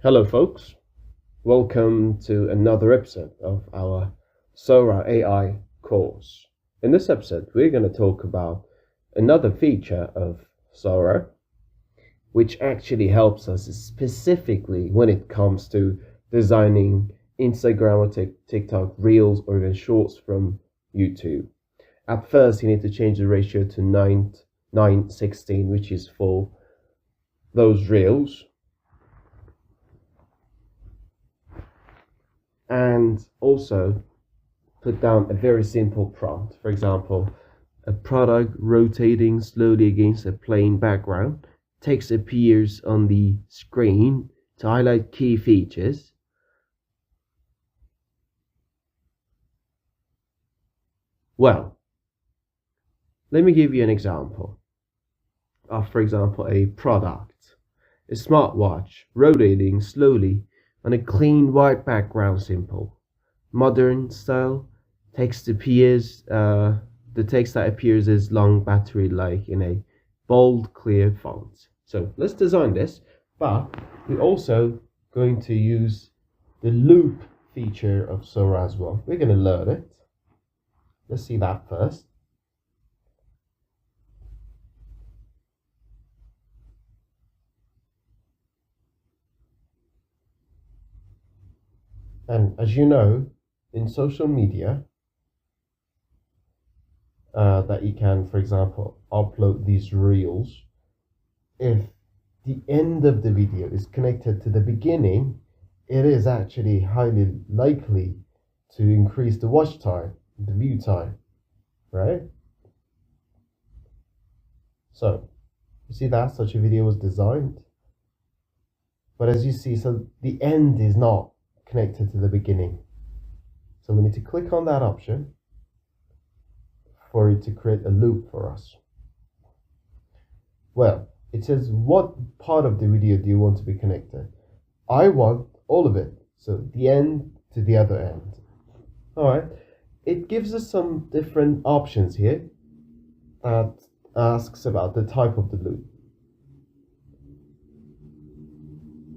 Hello folks, welcome to another episode of our Sora AI course. In this episode we're going to talk about another feature of Sora which actually helps us specifically when it comes to designing Instagram or TikTok reels or even shorts from YouTube. At first you need to change the ratio to 9:16, which is for those reels. And also put down a very simple prompt. For example, a product rotating slowly against a plain background. Text appears on the screen to highlight key features. Well, let me give you an example of, for example, a product, a smartwatch rotating slowly on a clean white background, simple, modern style. Text appears, the text that appears is long battery like in a bold, clear font. So let's design this, but we're also going to use the loop feature of Sora as well. We're going to learn it. Let's see that first. And as you know, in social media, that you can, for example, upload these reels. If the end of the video is connected to the beginning, it is actually highly likely to increase the watch time, the view time, right? So, you see that such a video was designed. But as you see, so the end is not connected to the beginning. So we need to click on that option for it to create a loop for us. Well, it says what part of the video do you want to be connected? I want all of it, so the end to the other end. Alright, it gives us some different options here that asks about the type of the loop.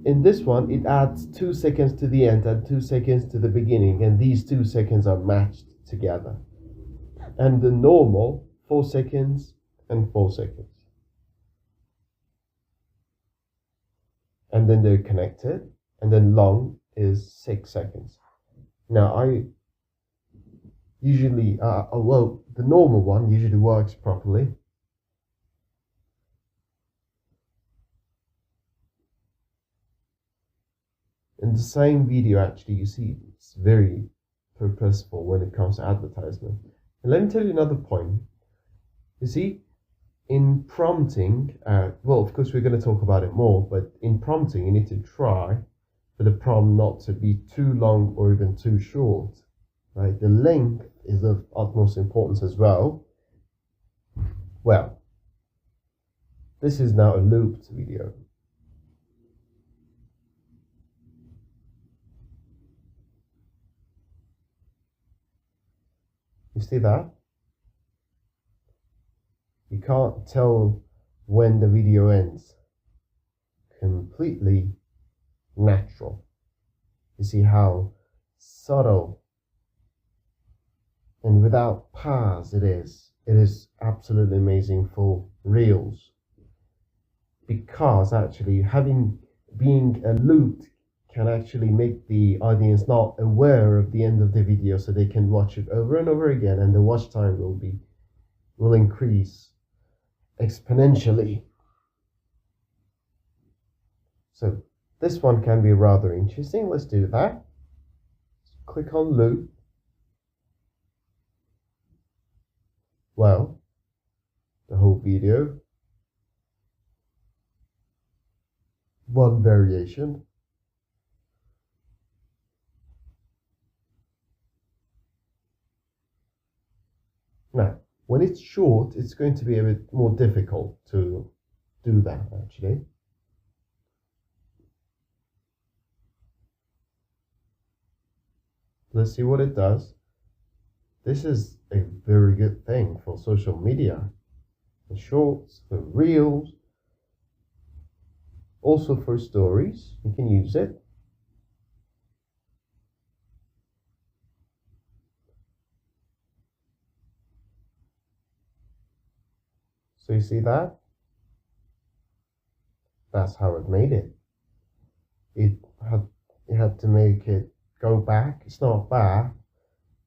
In this one, it adds 2 seconds to the end and 2 seconds to the beginning, and these 2 seconds are matched together. And the normal, 4 seconds and 4 seconds. And then they're connected, and then long is 6 seconds. Now I usually, well, the normal one usually works properly. In the same video, actually, you see it's very purposeful when it comes to advertisement. And let me tell you another point. You see, in prompting, well, of course, we're going to talk about it more, but in prompting, you need to try for the prompt not to be too long or even too short, right? The length is of utmost importance as well. Well, this is now a looped video. You see that? You can't tell when the video ends. Completely natural. You see how subtle and without pause it is. It is absolutely amazing for reels. Because actually being a loop can actually make the audience not aware of the end of the video, so they can watch it over and over again, and the watch time will increase exponentially. So this one can be rather interesting. Let's do that. Click on loop. Well, the whole video. One variation. Now, when it's short, it's going to be a bit more difficult to do that, actually. Let's see what it does. This is a very good thing for social media, for shorts, for reels. Also for stories, you can use it. So you see that? That's how it made it. It had to make it go back. It's not bad.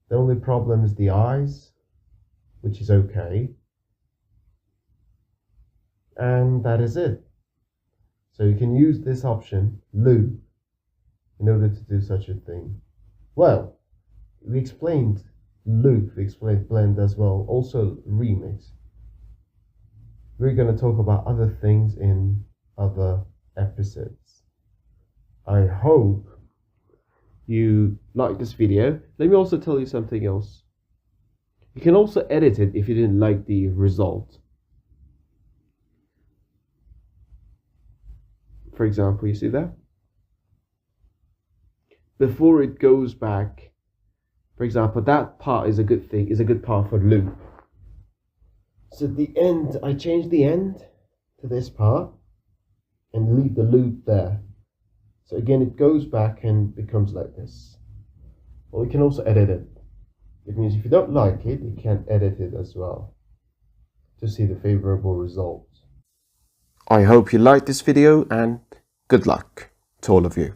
The only problem is the eyes, which is okay. And that is it. So you can use this option, loop, in order to do such a thing. Well, we explained loop, we explained blend as well, also remix. We're going to talk about other things in other episodes. I hope you like this video. Let me also tell you something else. You can also edit it if you didn't like the result. For example, you see that? Before it goes back, for example, that part is a good thing, is a good part for loop. So the end, I change the end to this part and leave the loop there. So again, it goes back and becomes like this. Or we can also edit it. It means if you don't like it, you can edit it as well to see the favorable result. I hope you liked this video and good luck to all of you.